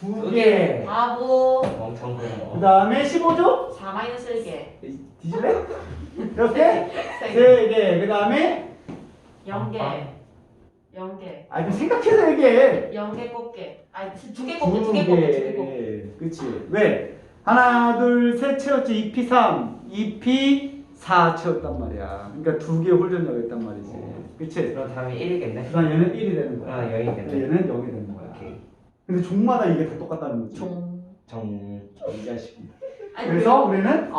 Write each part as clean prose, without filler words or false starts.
2개. 바보. 엄청 그 큰 다음에 15조? 4 마이너스 1개. 뒤질래? 몇 개? 3개. 그 다음에 0개. 0개. 아, 좀 생각해서 얘기해. 0개 곱게. 아니 2개 곱게 2개 곱게 2개 곱게. 그치. 왜? 하나, 둘, 셋 채웠지. 2P 3, 2P 4 채웠단 말이야. 그러니까 2개 홀전력이었단 말이지. 그치? 그럼 다음에 1이겠네? 그 다음 얘는 1이 되는 거야. 아, 0이겠네. 얘는 0이 되는 거야. 오케이. 근데 종마다 이게 다 똑같다는 거지. 이 자식이. 아니, 그래서 우리는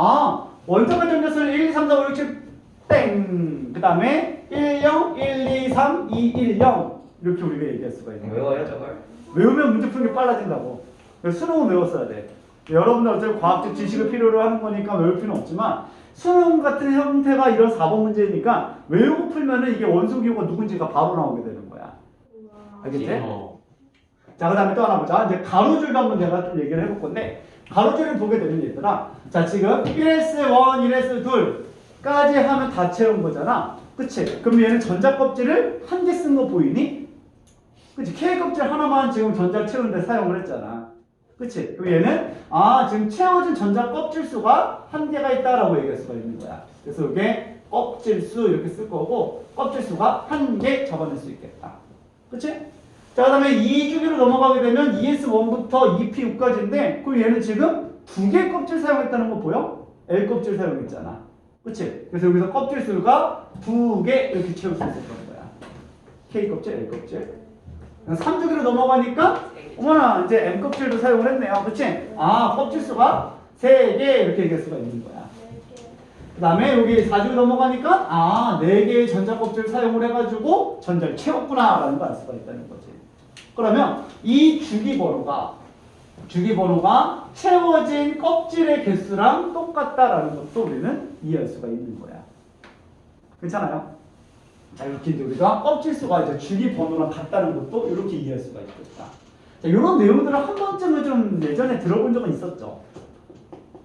원점의 전자수를 1, 2, 3, 4, 5, 6, 7 땡! 그 다음에 1, 0, 1, 2, 3, 2, 1, 0 이렇게 우리가 얘기할 수가 있는 거야. 외워요 저걸? 외우면 문제 푸는 게 빨라진다고. 그래서 수능은 외웠어야 돼. 여러분들 어차피 과학적 지식을 필요로 하는 거니까 외울 필요는 없지만 수능 같은 형태가 이런 4번 문제니까 외우고 풀면은 이게 원소기호가 누군지가 바로 나오게 되는 거야. 알겠지? 자, 그 다음에 또 하나 보자. 이제 가로줄도 한번 내가 좀 얘기를 해볼 건데, 가로줄을 보게 되면 얘들아, 자, 지금 1S1, 1S2까지 하면 다 채운 거잖아. 그치? 그럼 얘는 전자 껍질을 한 개 쓴 거 보이니? 그치? K 껍질 하나만 지금 전자 채우는데 사용을 했잖아. 그치? 그럼 얘는, 지금 채워진 전자 껍질 수가 한 개가 있다라고 얘기할 수가 있는 거야. 그래서 이게 껍질 수 이렇게 쓸 거고, 껍질 수가 한 개 적어낼 수 있겠다. 그치? 자, 그 다음에 2주기로 넘어가게 되면 ES1부터 EP6까지인데 그럼 얘는 지금 2개 껍질 사용했다는 거 보여? L 껍질 사용했잖아. 그치? 그래서 여기서 껍질 수가 2개 이렇게 채울 수 있었던 거야. K 껍질, L 껍질. 3주기로 넘어가니까 어머나 이제 M 껍질도 사용을 했네요. 그치? 껍질 수가 3개 이렇게 얘기할 수가 있는 거야. 그 다음에 여기 4주기 넘어가니까 4개의 전자 껍질 사용을 해가지고 전자를 채웠구나 라는 걸 알 수가 있다는 거지. 그러면 이 주기번호가 채워진 껍질의 개수랑 똑같다라는 것도 우리는 이해할 수가 있는 거야. 괜찮아요? 자, 이렇게 이제 우리가 껍질 수가 이제 주기번호랑 같다는 것도 이렇게 이해할 수가 있겠다. 자, 이런 내용들을 한 번쯤은 좀 예전에 들어본 적은 있었죠.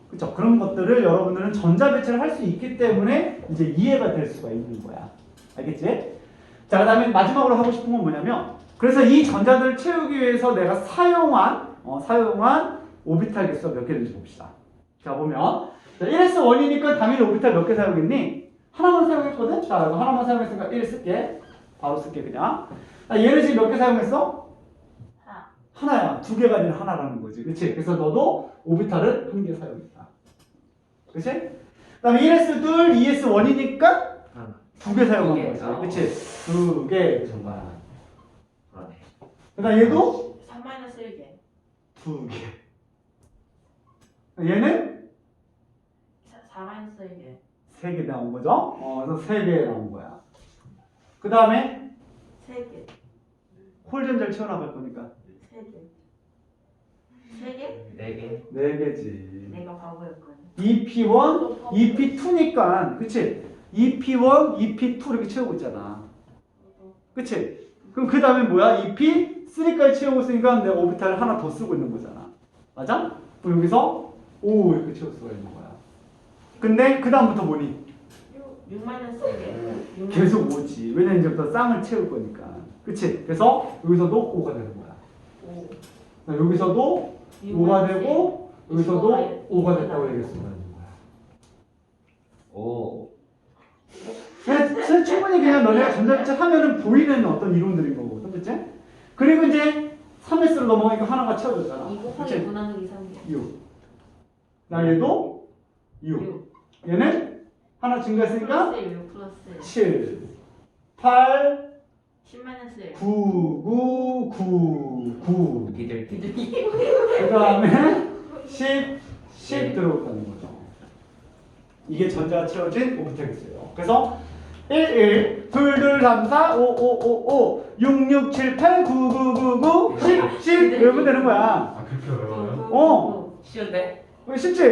그렇죠? 그런 것들을 여러분들은 전자 배치를 할 수 있기 때문에 이제 이해가 될 수가 있는 거야. 알겠지? 자, 그 다음에 마지막으로 하고 싶은 건 뭐냐면, 그래서 이 전자들을 채우기 위해서 내가 사용한 오비탈 개수가 몇 개인지 봅시다. 자, 보면 1S1이니까 당연히 오비탈 몇 개 사용했니? 하나만 사용했거든? 자, 이거 하나만 사용했으니까 1 쓸게. 바로 쓸게 그냥. 얘는 지금 몇 개 사용했어? 하나야. 2개가 아니라 하나라는 거지. 그치? 그래서 너도 오비탈을 1개 사용했다. 그치? 그 다음에 1S2, 2S1이니까 2개 사용한 거지. 그치? 2개. 정말 그러네. 그 다음 얘도 3 마이너스 1개. 2개. 얘는 4 마이너스 1개. 3개 나온 거죠? 그래서 3개 나온 거야. 그 다음에 3개. 홀전자를 채워나갈 거니까 3개. 3개? 4개. 4개지. 내가 바보였거든. EP1, EP2니까 그치? EP1, EP2 이렇게 채우고 있잖아. 그치? 그럼 그 다음에 뭐야? EP3까지 채우고 있으니까 내가 오비탈을 하나 더 쓰고 있는 거잖아. 맞아? 그럼 여기서 5 이렇게 채울 수가 있는 거야. 근데 그 다음부터 뭐니? 6 마이너스 1개. 계속 5지. 왜냐면 이제부터 쌍을 채울 거니까. 그치? 그래서 여기서도 5가 되는 거야. 5. 여기서도 5가 되고 여기서도 5가 됐다고 얘기할 수가 있는 거야. 오. 그래서 충분히 그냥 너네가 전자배치 하면은 보이는 어떤 이론들인 거거든. 그치? 그리고 이제 3S로 넘어가니까 하나가 채워졌잖아. 2 곱하기 무난하기 3개. 6. 나 얘도 6. 6. 얘는 하나 증가했으니까 플러스 6 플러스 7. 8. 10 마이너스 1. 9, 9, 9, 9. 니들 그 다음에 10 들어오다는 거죠. 이게 전자가 채워진 오비탈 개수예요. 그래서 1, 1, 2, 2, 3, 4, 5, 5, 5, 5, 6, 6, 7, 8, 9, 9, 9, 9, 10, 10 이러면 되는 거야. 그렇게 어려워요? 쉬운데? 쉽지? 1,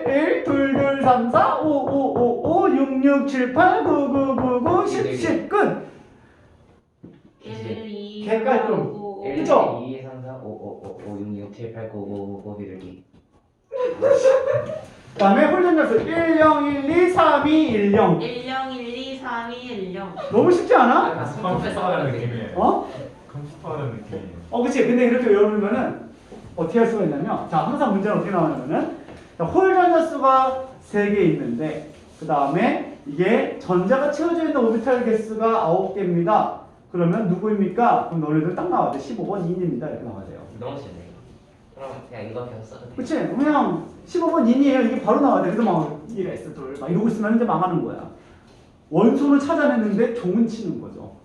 1, 2, 2, 3, 4, 5, 5, 5, 5, 6, 6, 7, 8, 9, 9, 9, 9, 10, 10 끝! 1, 2, 개깔끔. 5, 1, 그쵸? 2, 3, 4, 5, 5, 5, 6, 6, 7, 8, 9, 5, 5, 5, 비둘기. 그 다음에 홀전자수 1, 0, 1, 2, 3, 2, 1, 0 1, 0, 1, 2, 3, 2, 1, 0. 너무 쉽지 않아? 컴퓨터 하는 느낌이에요. 어? 컴퓨터 하는 느낌이에요. 그치. 근데 이렇게 외우면은 어떻게 할 수가 있냐면, 자, 항상 문제는 어떻게 나오냐면은, 자, 홀 전자수가 3개 있는데, 그 다음에 이게 전자가 채워져 있는 오비탈 개수가 9개입니다. 그러면 누구입니까? 그럼 너네들 딱 나와야 돼. 15번 2입니다. 이렇게 나와야 돼요. 너무 쉽네. 그럼 그냥 이거 계속 써도 돼. 그치? 그냥 15번 2이에요. 이게 바로 나와야 돼. 그래서 막 이게 S돌 막 이러고 있으면 이제 망하는 거야. 원소는 찾아냈는데 종은 치는 거죠.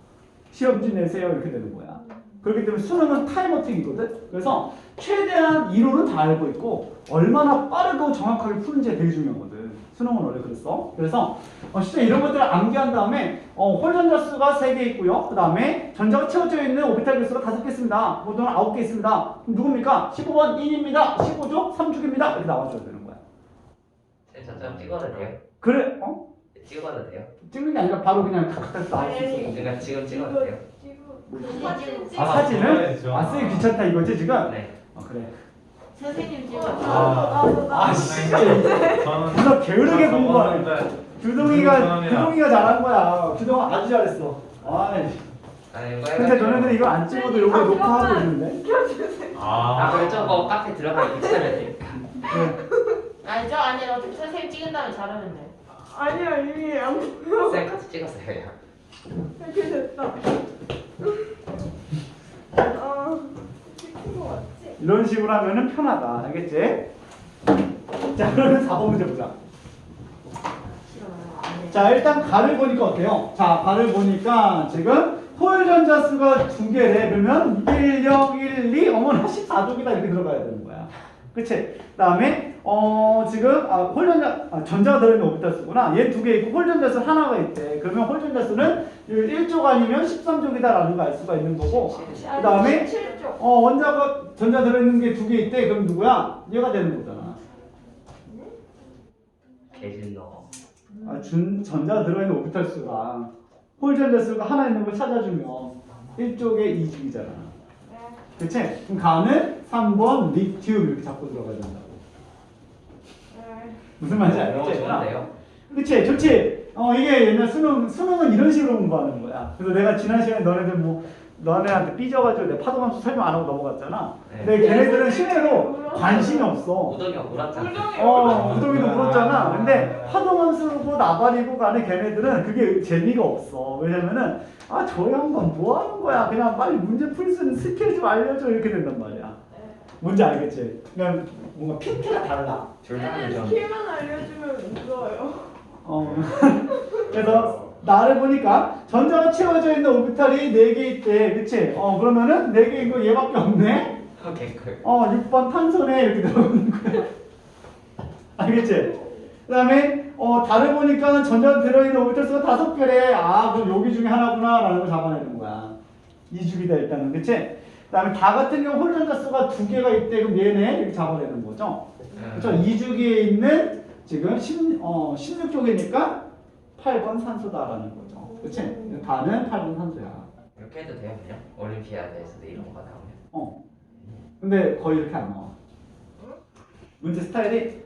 시험지 내세요. 이렇게 되는 거야. 그렇기 때문에 수능은 타임어택이거든. 그래서 최대한 이론은 다 알고 있고 얼마나 빠르고 정확하게 푸는지 되게 중요하거든. 수능은 원래 그랬어. 그래서 진짜 이런 것들을 암기한 다음에 홀전자 수가 3개 있고요. 그 다음에 전자가 채워져 있는 오비탈 개수가 5개 있습니다. 모두는 9개 있습니다. 그럼 누굽니까? 15번 1입니다. 15조 3축입니다. 이렇게 나와줘야 되는 거야. 저좀 찍어도 돼요? 그래? 찍어도 돼요? 찍는 게 아니라 바로 그냥 탁탁 나올 수 있어. 그러니까 지금 찍어도 돼요? 사진 찍어. 사진을? 찍어야죠. 쓰기 귀찮다 이거지 지금? 네. 그래. 선생님 찍어. 씨. 저는 누나 게으르게 공부하네. 적었는데 규동이가 죄송합니다. 잘한 거야. 규동아 아주 잘했어. 아니 이거 근데 너네들 이거 안 찍어도 이거 녹화하고 있는데? 그래 저거 카페 들어가기 귀찮으니까. 아니죠? 아니 어차피 선생님 찍은 다음에 잘하면 돼. 아니야 이미 안 보여. 쌤 같이 찍었어요. 이렇게 됐다. 아 찍힌 거 맞지? 이런 식으로 하면은 편하다. 알겠지? 자, 그러면 4번 문제 보자. 자, 일단 가를 보니까 어때요? 자, 가를 보니까 지금 홀 전자수가 2개래. 그러면 1, 0, 1, 2, 어머나 14족이다 이렇게 들어가야 되는 거야. 그치? 그 다음에 지금 전자가 들어있는 오비탈수구나. 얘 2개 있고 홀 전자수 하나가 있대. 그러면 홀 전자수는 1족 아니면 13족이다라는 거 알 수가 있는 거고. 그 다음에 7조. 원자가 전자 들어있는 게 2개 있대. 그럼 누구야? 얘가 되는 거잖아. 개진너. 전자 들어있는 오비탈 수가 홀 전자 수가 하나 있는 걸 찾아주면 1쪽에 2죽이잖아. 그치? 그럼 가는 3번 리튬 이렇게 잡고 들어가야 된다고. 무슨 말인지 너무 알겠지? 좋은데요? 그치? 좋지? 이게 옛날 수능은 이런 식으로 공부하는 거야. 그래서 내가 지난 시간에 너네한테 삐져가지고 내 파도함수 설명 안 하고 넘어갔잖아. 네. 근데 걔네들은 실제로 관심이 없어. 우동이가 울었잖아. 우동이도 물었잖아. 근데 파동함수고 나발이고 간에 걔네들은 그게 재미가 없어. 왜냐면은 저 양반 뭐 하는 거야? 그냥 빨리 문제 풀 수 있는 스킬 좀 알려줘 이렇게 된단 말이야. 뭔지 알겠지? 그냥 뭔가 핀트가 달라. 줄다리죠. 키만 알려주면 울어요. 그래서 나를 보니까 전자가 채워져 있는 오비탈이 4개 있대. 그치? 그러면은 4개인 거 얘밖에 없네? 개꿀. 6번 탄소네 이렇게 들어오는 거야. 알겠지? 그 다음에 달을 보니까 전자 들어있는 오비탈 수가 5개래. 그럼 여기 중에 하나구나 라는 걸 잡아내는 거야. 2죽이다 일단은. 그치? 그 다음에 다 같은 경우 홀전자 수가 2개가 있대. 그럼 얘네 이렇게 잡아내는 거죠. 그렇죠? 2주기에 있는 지금 16쪽이니까 8번 산소다라는 거죠. 그치? 다는 8번 산소야. 이렇게 해도 돼요 그냥? 올림피아드에서도 이런 거 나오면. 근데 거의 이렇게 안 나와. 문제 스타일이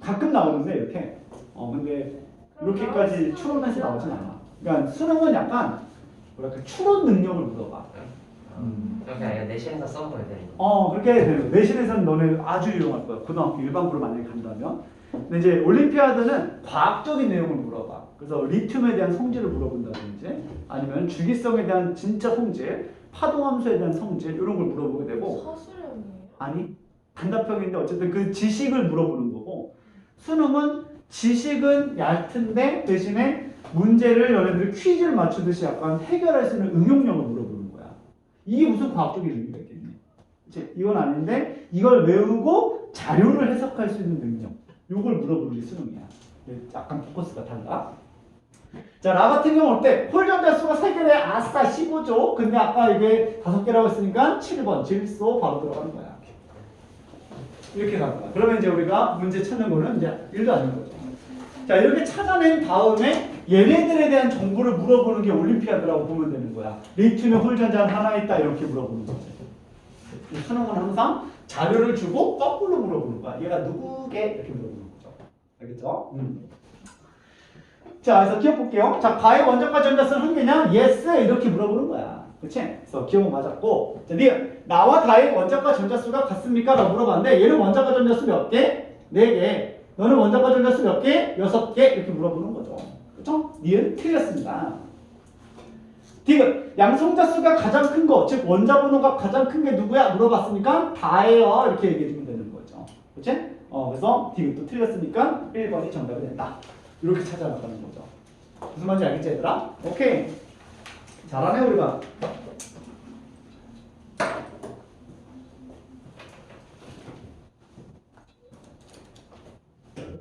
가끔 나오는데 이렇게. 근데 이렇게까지 추론해서 나오진 않아. 그러니까 수능은 약간 뭐랄까 추론 능력을 물어봐. 그냥 내신에서 써보면 되는 거. 그렇게 해야 돼요. 내신에서는 너네 아주 유용할 거야. 고등학교 일반고를 만약에 간다면. 근데 이제 올림피아드는 과학적인 내용을 물어봐. 그래서 리튬에 대한 성질을 물어본다든지 아니면 주기성에 대한 진짜 성질, 파동함수에 대한 성질 이런 걸 물어보게 되고. 서술형이에요? 아니 단답형인데 어쨌든 그 지식을 물어보는 거고 수능은 지식은 얕은데 대신에 문제를 너네들이 퀴즈를 맞추듯이 약간 해결할 수 있는 응용력을 물어보는 거야. 이게 무슨 과학적인 의미가 있겠니? 그치? 이건 아닌데 이걸 외우고 자료를 해석할 수 있는 능력 이걸 물어보는 게 수능이야. 약간 포커스가 달라. 자, 라 같은 경우 어때? 홀전자 수가 3개래. 아싸 15조. 근데 아까 이게 5개라고 했으니까 7번 질소 바로 들어가는 거야. 이렇게 갈 거야. 그러면 이제 우리가 문제 찾는 거는 이제 1도 아닌 거죠. 자, 이렇게 찾아낸 다음에 얘네들에 대한 정보를 물어보는 게 올림피아드라고 보면 되는 거야. 리튬의 홀전자는 하나 있다 이렇게 물어보는 거지. 수능은 항상 자료를 주고 거꾸로 물어보는 거야. 얘가 누구게 이렇게 물어보는 거죠. 알겠죠? 자, 그래서 기억 볼게요. 자, 가의 원자과 전자수는 한 개냐? Yes 이렇게 물어보는 거야. 그치? 그래서 기억 맞았고. 자, 니은 나와 다의 원자과 전자수가 같습니까? 라고 물어봤는데 얘는 원자과 전자수 몇 개? 4개. 너는 원자과 전자수 몇 개? 6개. 이렇게 물어보는 거죠. 그쵸? 니은 틀렸습니다. 디귿 양성자수가 가장 큰 거, 즉 원자 번호가 가장 큰 게 누구야? 물어봤으니까 다예요. 이렇게 얘기해주면 되는 거죠. 그치? 그래서 디귿도 틀렸으니까 1번이 정답이 된다. 이렇게 찾아나가는 거죠. 무슨 말인지 알겠지 얘들아? 오케이. 잘하네 우리가.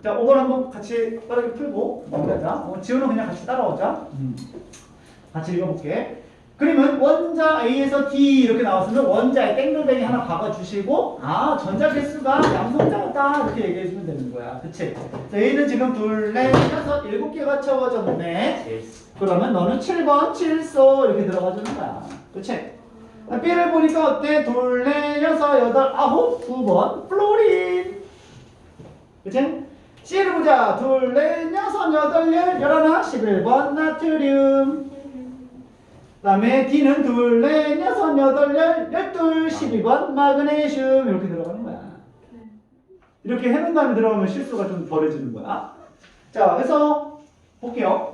자, 5번 한번 같이 빠르게 풀고 넘어가자. 지우는 그냥 같이 따라오자. 같이 읽어볼게. 그러면 원자 A에서 D 이렇게 나왔으면 원자에 땡글뱅이 하나 박아주시고 아 전자 개수가 양성자였다 이렇게 얘기해주면 되는 거야. 그치? 자, A는 지금 2, 4, 6, 7개가 채워졌네. 그러면 너는 7번 칠소 이렇게 들어가주는 거야. 그치? B를 보니까 어때? 2, 4, 6, 8, 9, 9번 플로린. 그치? C를 보자. 2, 4, 6, 8, 10, 11, 11번 나트륨. 그 다음에 D는 2, 4, 6, 8, 12, 12번 마그네슘 이렇게 들어가는 거야. 이렇게 해놓은 다음에 들어가면 실수가 좀 덜해지는 거야. 자, 그래서 볼게요.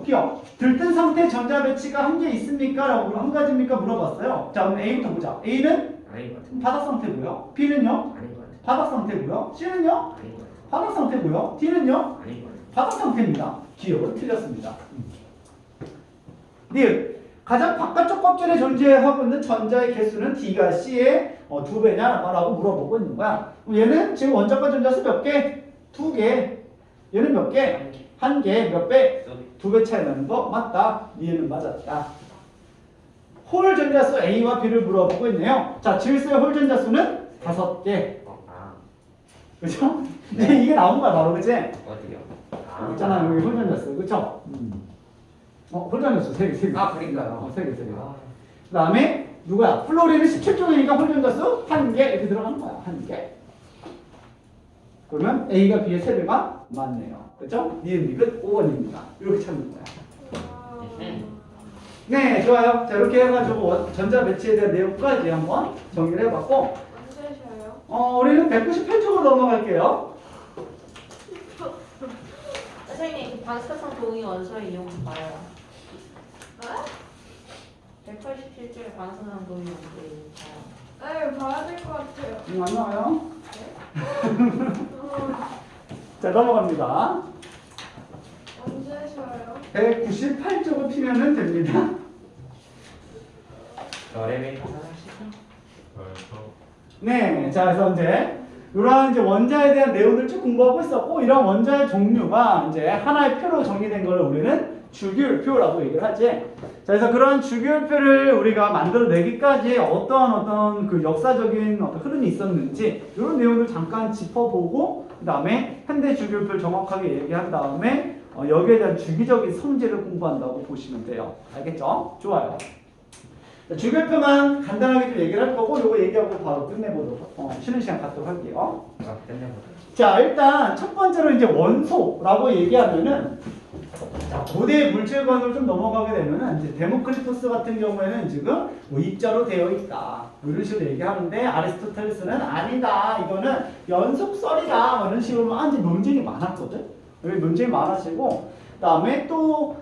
들뜬 상태 전자 배치가 한 개 있습니까? 라고 한 가지입니까? 물어봤어요. 자, 그럼 A부터 보자. A는 아닌 것 같은데. 바닥 상태고요. B는요? 아닌 것 같은데. 바닥 상태고요. C는요? 아닌 것 같은데. 바닥 상태고요. D는요? 아닌 것 같은데. 바닥 상태입니다. 기억은 틀렸습니다. 니은 가장 바깥쪽 껍질에 존재하고 있는 전자의 개수는 D가 C의 2배냐? 라고 물어보고 있는 거야. 그럼 얘는 지금 원자과 전자수 몇 개? 2개. 얘는 몇 개? 1개. 몇 배? 2배 차이 나는 거 맞다. 니은은 맞았다. 홀 전자수 A와 B를 물어보고 있네요. 자, 질소의 홀 전자수는 5개. 그죠? 네. 이게 나온 거야, 바로. 그치? 어디요? 여기 있잖아, 여기 홀 전자수. 그쵸? 홀 전자수 3개. 아, 그러니까요. 3개. 그 다음에 누구야? 플로린은 17종이니까 홀 전자수 1개 이렇게 들어가는 거야. 1개. 그러면 A가 B의 3배가 맞네요. 그죠? 니은 5번입니다. 이렇게 찾는 거야. 네, 좋아요. 자, 이렇게 해가지고 전자 배치에 대한 내용까지 한번 정리를 해봤고, 언제 쉬어요? 우리는 198쪽으로 넘어갈게요. 선생님, 방사성 동위 원소의 이용 봐요. 187쪽에 방사성 동위 원소의 이용 봐요. 네, 봐야 될 것 같아요. 안 나와요? 자, 넘어갑니다. 언제 쉬어요? 198쪽을 피면은 됩니다. 별의 하나씩. 네, 자, 그래서 이제 이러한 이제 원자에 대한 내용을 쭉 공부하고 있었고, 이런 원자의 종류가 이제 하나의 표로 정리된 걸 우리는 주기율표라고 얘기를 하지. 자, 그래서 그런 주기율표를 우리가 만들어내기까지 어떤 그 역사적인 어떤 흐름이 있었는지 이런 내용을 잠깐 짚어보고, 그 다음에 현대 주기율표를 정확하게 얘기한 다음에 여기에 대한 주기적인 성질을 공부한다고 보시면 돼요. 알겠죠? 좋아요. 자, 주기율표만 간단하게 좀 얘기를 할 거고, 요거 얘기하고 바로 끝내보도록 쉬는 시간 갖도록 할게요. 끝내보자. 자, 일단 첫 번째로 이제 원소라고 얘기하면은, 자, 고대 물질관으로 좀 넘어가게 되면은 이제 데모크리토스 같은 경우에는 지금 뭐 입자로 되어 있다, 뭐 이런 식으로 얘기하는데, 아리스토텔레스는 아니다, 이거는 연속설이다, 뭐 이런 식으로 이제 논쟁이 많았거든. 여기 논쟁이 많아지고, 그다음에 또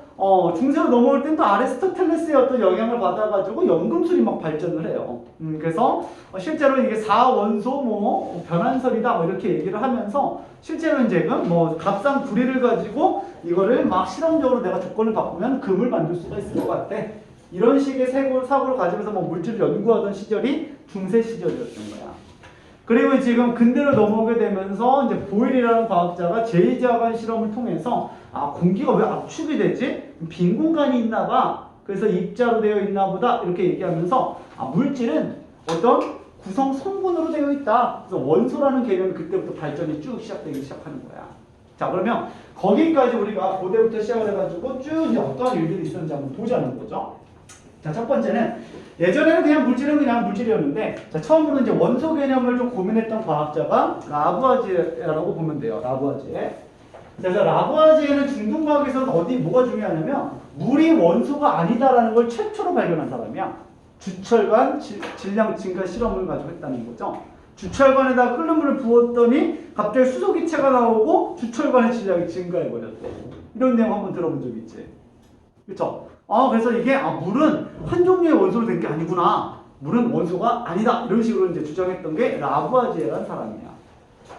중세로 넘어올 땐 또 아리스토텔레스의 어떤 영향을 받아가지고 연금술이 막 발전을 해요. 그래서 실제로 이게 4원소 뭐 변환설이다 뭐 이렇게 얘기를 하면서 실제로 이제 뭐 값상 구리를 가지고 이거를 막 실험적으로 내가 조건을 바꾸면 금을 만들 수가 있을 것 같아. 이런 식의 사고를 가지면서 뭐 물질을 연구하던 시절이 중세 시절이었던 거야. 그리고 지금 근대로 넘어오게 되면서 이제 보일이라는 과학자가 제2제화관 실험을 통해서 공기가 왜 압축이 되지? 빈 공간이 있나 봐. 그래서 입자로 되어 있나 보다. 이렇게 얘기하면서 물질은 어떤 구성 성분으로 되어 있다. 그래서 원소라는 개념이 그때부터 발전이 쭉 시작되기 시작하는 거야. 자, 그러면 거기까지 우리가 고대부터 시작을 해가지고 쭉 이제 어떠한 일들이 있었는지 한번 보자는 거죠. 자, 첫 번째는 예전에는 그냥 물질은 그냥 물질이었는데, 자, 처음으로 이제 원소 개념을 좀 고민했던 과학자가 라부아지에라고 보면 돼요. 라부아지에. 그래서 라부아지에는 중등과학에서는 뭐가 중요하냐면 물이 원소가 아니다라는 걸 최초로 발견한 사람이야. 주철관 질량 증가 실험을 가지고 했다는 거죠. 주철관에다 끓는 물을 부었더니 갑자기 수소기체가 나오고 주철관의 질량이 증가해버렸대. 이런 내용 한번 들어본 적 있지? 그쵸? 그래서 이게 물은 한 종류의 원소로 된 게 아니구나. 물은 원소가 아니다. 이런 식으로 이제 주장했던 게 라부아지에라는 사람이야.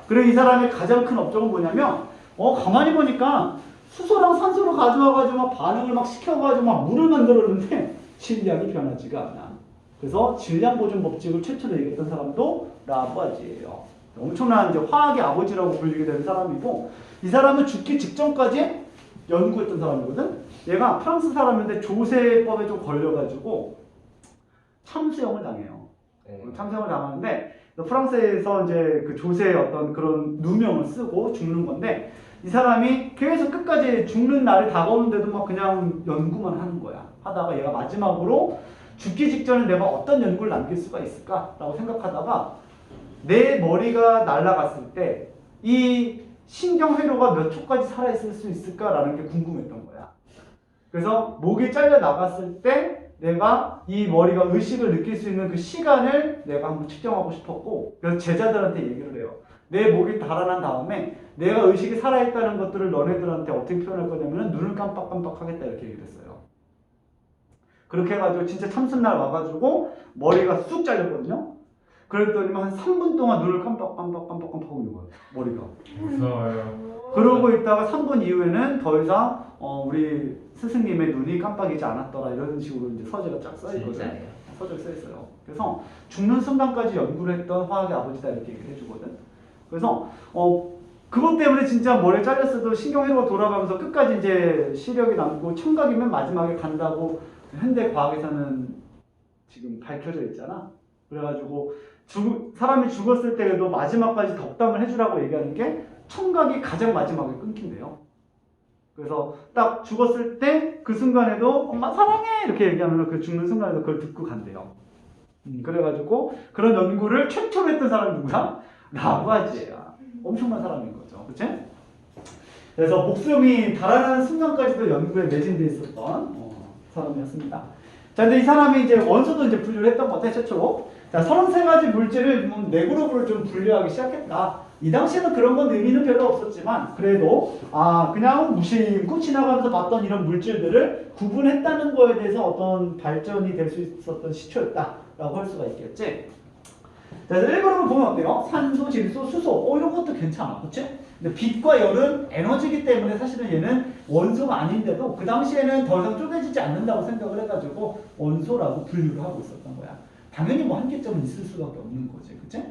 그리고 이 사람의 가장 큰 업적은 뭐냐면 가만히 보니까 수소랑 산소를 가져와가지고 막 반응을 막 시켜가지고 막 물을 만들었는데 질량이 변하지가 않아. 그래서 질량 보존 법칙을 최초로 얘기했던 사람도 라부아지예요. 엄청난 이제 화학의 아버지라고 불리게 된 사람이고, 이 사람은 죽기 직전까지 연구했던 사람이거든. 얘가 프랑스 사람인데 조세법에 좀 걸려가지고 참수형을 당해요. 참수형을 당하는데 프랑스에서 이제 그 조세의 어떤 그런 누명을 쓰고 죽는 건데, 이 사람이 계속 끝까지 죽는 날이 다가오는데도 막 그냥 연구만 하는 거야. 하다가 얘가 마지막으로 죽기 직전에 내가 어떤 연구를 남길 수가 있을까라고 생각하다가 내 머리가 날아갔을 때 이 신경회로가 몇 초까지 살아있을 수 있을까라는 게 궁금했던 거야. 그래서 목이 잘려 나갔을 때 내가 이 머리가 의식을 느낄 수 있는 그 시간을 내가 한번 측정하고 싶었고, 그래서 제자들한테 얘기를 해요. 내 목이 달아난 다음에 내가 의식이 살아있다는 것들을 너네들한테 어떻게 표현할 거냐면 눈을 깜빡깜빡 하겠다 이렇게 얘기를 했어요. 그렇게 해가지고 진짜 참수날 와가지고 머리가 쑥 잘렸거든요. 그랬더니 한 3분 동안 눈을 깜빡깜빡 하고 있는 거예요. 머리가. 무서워요. 그러고 있다가 3분 이후에는 더 이상 우리 스승님의 눈이 깜빡이지 않았더라 이런 식으로 이제 서재가 쫙 써있거든요. 진짜예요? 서재가 써있어요. 그래서 죽는 순간까지 연구를 했던 화학의 아버지다 이렇게 얘기를 해주거든. 그래서 그것 때문에 진짜 머리 잘렸어도 신경회로가 돌아가면서 끝까지 이제 시력이 남고 청각이면 마지막에 간다고 현대 과학에서는 지금 밝혀져 있잖아. 그래가지고 사람이 죽었을 때에도 마지막까지 덕담을 해주라고 얘기하는 게 청각이 가장 마지막에 끊긴대요. 그래서 딱 죽었을 때 그 순간에도 엄마 사랑해 이렇게 얘기하면 그 죽는 순간에도 그걸 듣고 간대요. 그래가지고 그런 연구를 최초로 했던 사람이 누구야? 라부아지에야. 엄청난 사람인 거죠. 그치? 그래서 목숨이 달아나는 순간까지도 연구에 매진돼 있었던 사람이었습니다. 자, 근데 이 사람이 이제 원소도 이제 분류를 했던 것 같아, 최초로. 자, 33가지 물질을 네 그룹으로 좀 분류하기 시작했다. 이 당시에는 그런 건 의미는 별로 없었지만, 그래도, 그냥 무심코 지나가면서 봤던 이런 물질들을 구분했다는 거에 대해서 어떤 발전이 될 수 있었던 시초였다라고 할 수가 있겠지. 자, 1그룹을 보면 어때요? 산소, 질소, 수소. 이런 것도 괜찮아. 그치? 근데 빛과 열은 에너지이기 때문에 사실은 얘는 원소가 아닌데도 그 당시에는 더 이상 쪼개지지 않는다고 생각을 해가지고 원소라고 분류를 하고 있었던 거야. 당연히 뭐 한계점은 있을 수밖에 없는 거지. 그치?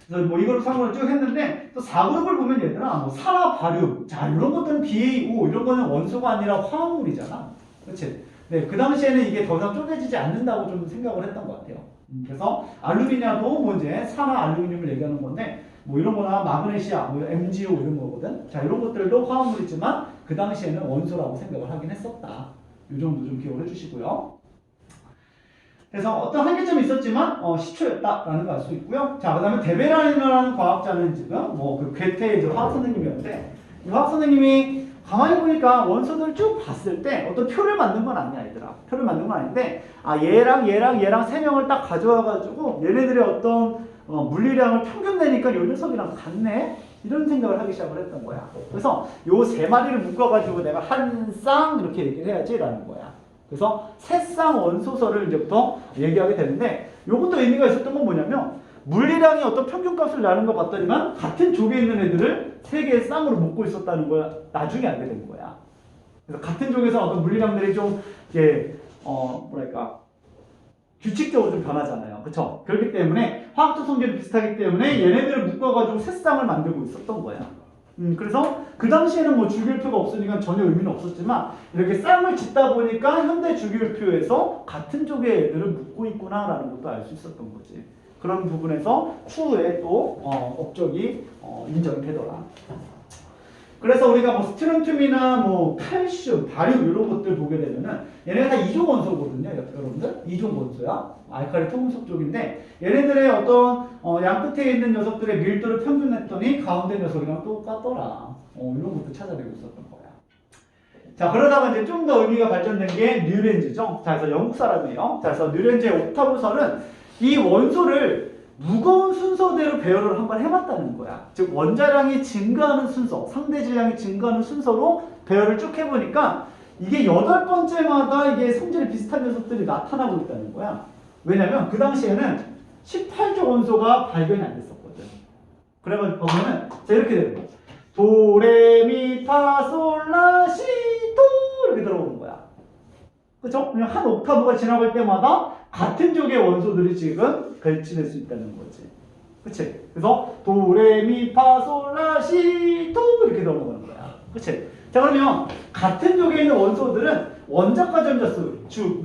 그래서 뭐 이걸 상으로 쭉 했는데 또 4그룹을 보면 얘들아 뭐 산화, 바륨. 자, 이런 것들은 BaO 이런 거는 원소가 아니라 화합물이잖아. 그치? 네, 그 당시에는 이게 더 이상 쪼개지지 않는다고 좀 생각을 했던 것 같아요. 그래서 알루미늄도 뭐 이제 산화 알루미늄을 얘기하는 건데 뭐 이런 거나 마그네시아, 뭐 MgO 이런 거거든. 자, 이런 것들도 화합물이지만 그 당시에는 원소라고 생각을 하긴 했었다. 이 정도 좀 기억을 해주시고요. 그래서 어떤 한계점이 있었지만 시초였다라는 걸 알 수 있고요. 자, 그다음에 데베란이라는 과학자는 지금 뭐 그 괴테의 이제 화학 선생님이었는데 이 화학 선생님이 가만히 보니까 원소들을 쭉 봤을 때 어떤 표를 만든 건 아니야, 얘들아. 표를 만든 건 아닌데 얘랑 세 명을 딱 가져와가지고 얘네들의 어떤 물리량을 평균 내니까 요 녀석이랑 같네? 이런 생각을 하기 시작을 했던 거야. 그래서 요 세 마리를 묶어가지고 내가 한 쌍 이렇게 얘기를 해야지라는 거야. 그래서 세 쌍 원소설을 이제부터 얘기하게 되는데 요것도 의미가 있었던 건 뭐냐면 물리량이 어떤 평균값을 나는 거 봤더니만 같은 족에 있는 애들을 세 개의 쌍으로 묶고 있었다는 걸 나중에 알게 된 거야. 그래서 같은 족에서 어떤 물리량들이 좀 이게 뭐랄까 규칙적으로 좀 변하잖아요. 그쵸? 그렇기 때문에 화학적 성질이 비슷하기 때문에 얘네들을 묶어가지고 새 쌍을 만들고 있었던 거야. 그래서 그 당시에는 뭐 주기율표가 없으니까 전혀 의미는 없었지만 이렇게 쌍을 짓다 보니까 현대 주기율표에서 같은 쪽의 애들을 묶고 있구나라는 것도 알 수 있었던 거지. 그런 부분에서 추후에 또 업적이 인정이 되더라. 그래서 우리가 뭐 스트론튬이나 뭐 칼슘, 바륨 이런 것들 보게 되면은 얘네가 다 이종 원소거든요, 여러분들. 이종 원소야. 알칼리 토금속 쪽인데 얘네들의 어떤 양 끝에 있는 녀석들의 밀도를 평균했더니 가운데 녀석이랑 똑같더라. 이런 것도 찾아내고 있었던 거야. 자, 그러다가 이제 좀 더 의미가 발전된 게 뉴렌즈죠. 자, 그래서 영국 사람이에요. 자, 그래서 뉴렌즈의 옥타브설은 이 원소를 무거운 순서대로 배열을 한번 해봤다는 거야. 즉 원자량이 증가하는 순서, 상대 질량이 증가하는 순서로 배열을 쭉 해보니까 이게 8번째마다 이게 성질이 비슷한 녀석들이 나타나고 있다는 거야. 왜냐면 그 당시에는 18조 원소가 발견이 안 됐었거든. 그래가지고 보면은 자 이렇게 되는 거야. 도레미파솔라시도 이렇게 들어오는 거야. 그쵸? 그냥 한 옥타브가 지나갈 때마다 같은 쪽의 원소들이 지금 배치될 수 있다는 거지. 그치? 그래서 도레미파솔라시도 이렇게 넘어가는 거야. 그치? 자 그러면 같은 쪽에 있는 원소들은 원자과 전자수, 즉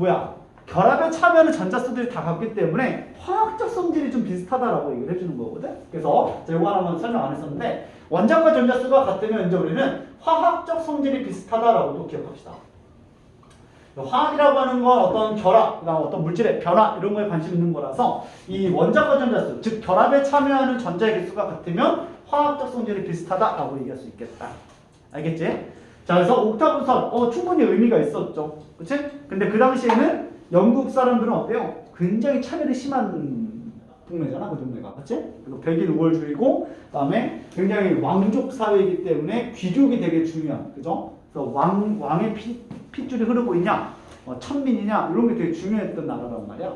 결합에 참여하는 전자수들이 다 같기 때문에 화학적 성질이 좀 비슷하다라고 얘기를 해주는 거거든. 그래서 이거 하나만 설명 안 했었는데 원자과 전자수가 같으면 이제 우리는 화학적 성질이 비슷하다라고 또 기억합시다. 화학이라고 하는 건 어떤 결합, 그다음 어떤 물질의 변화 이런 거에 관심 있는 거라서 이 원자과 전자수, 즉 결합에 참여하는 전자의 개수가 같으면 화학적 성질이 비슷하다라고 얘기할 수 있겠다. 알겠지? 자, 그래서 옥타브설, 충분히 의미가 있었죠. 그치? 근데 그 당시에는 영국 사람들은 어때요? 굉장히 차별이 심한 동네잖아, 그 동네가. 그치? 그리고 백인 우월주의고, 그 다음에 굉장히 왕족 사회이기 때문에 귀족이 되게 중요한, 그죠? 그래서 왕의 핏줄이 흐르고 있냐, 천민이냐, 이런 게 되게 중요했던 나라란 말이야.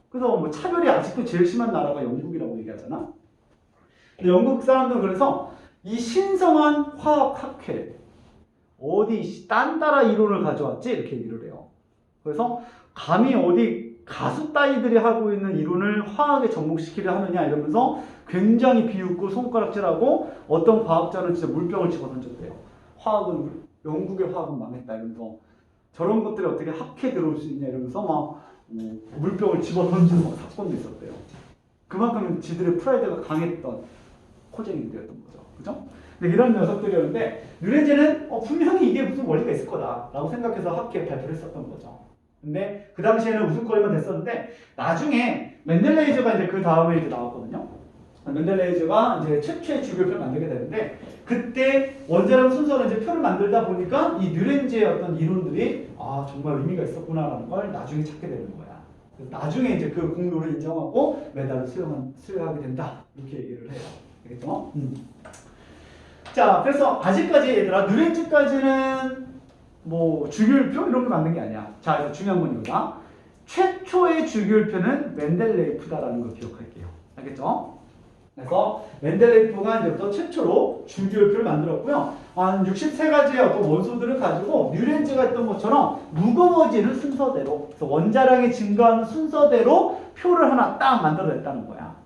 그래서 뭐 차별이 아직도 제일 심한 나라가 영국이라고 얘기하잖아. 근데 영국 사람들은 그래서 이 신성한 화학학회, 어디 딴따라 이론을 가져왔지? 이렇게 얘기를 해요. 그래서 감히 어디 가수 따위들이 하고 있는 이론을 화학에 접목시키려 하느냐 이러면서 굉장히 비웃고 손가락질하고 어떤 과학자는 진짜 물병을 집어 던졌대요. 영국의 화학은 망했다 이러면서 저런 것들이 어떻게 학회에 들어올 수 있냐 이러면서 막 물병을 집어 던지는 사건도 있었대요. 그만큼 지들의 프라이드가 강했던 코쟁이들이었던 거죠. 그죠? 근데 이런 녀석들이었는데 뉴렌즈는 분명히 이게 무슨 원리가 있을 거다라고 생각해서 학회에 발표를 했었던 거죠. 근데 그 당시에는 웃음거리만 됐었는데 나중에 맨델레이저가 이제 그 다음에 이제 나왔거든요. 맨델레이저가 이제 최초의 주교표를 만들게 되는데 그때 원자량 순서로 이제 표를 만들다 보니까 이 뉴렌즈의 어떤 이론들이 정말 의미가 있었구나라는 걸 나중에 찾게 되는 거야. 그래서 나중에 이제 그 공로를 인정하고 메달을 수여하게 된다 이렇게 얘기를 해요. 알겠죠? 자, 그래서 아직까지 얘들아 뉴렌즈까지는 뭐 주기율표 이런 거 만든 게 아니야. 자, 그래서 중요한 건 이거다. 최초의 주기율표는 멘델레이프다라는 걸 기억할게요. 알겠죠? 그래서 멘델레이프가 이제부터 최초로 주기율표를 만들었고요. 한 63가지의 어떤 원소들을 가지고 뉴렌즈가 했던 것처럼 무거워지는 순서대로, 그래서 원자량이 증가하는 순서대로 표를 하나 딱 만들어냈다는 거야.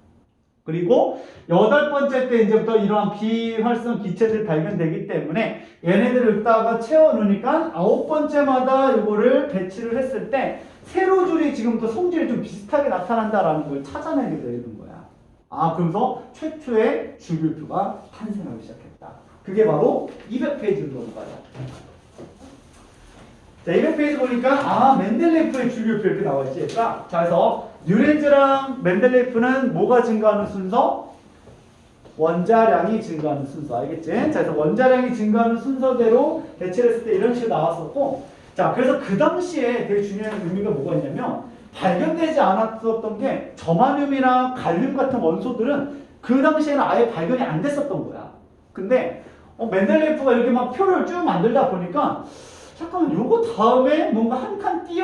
그리고 8번째 때 이제부터 이러한 비활성 기체들이 발견되기 때문에 얘네들을 여기다가 채워놓으니까 9번째마다 이거를 배치를 했을 때 세로 줄이 지금부터 성질이 좀 비슷하게 나타난다라는 걸 찾아내게 되는 거야. 그러면서 최초의 주기율표가 탄생하기 시작했다. 그게 바로 200페이지로 넘어가요. 자, 200페이지 보니까 멘델레이프의 주기율표 이렇게 나와있지. 자, 그래서 뉴렌즈랑 멘델레이프는 뭐가 증가하는 순서? 원자량이 증가하는 순서. 알겠지? 자, 그래서 원자량이 증가하는 순서대로 배치를 했을 때 이런 식으로 나왔었고, 자, 그래서 그 당시에 되게 중요한 의미가 뭐가 있냐면 발견되지 않았었던 게 저마늄이나 갈륨 같은 원소들은 그 당시에는 아예 발견이 안 됐었던 거야. 근데 멘델레이프가 이렇게 막 표를 쭉 만들다 보니까 잠깐만 요거 다음에 뭔가 한 칸 띄어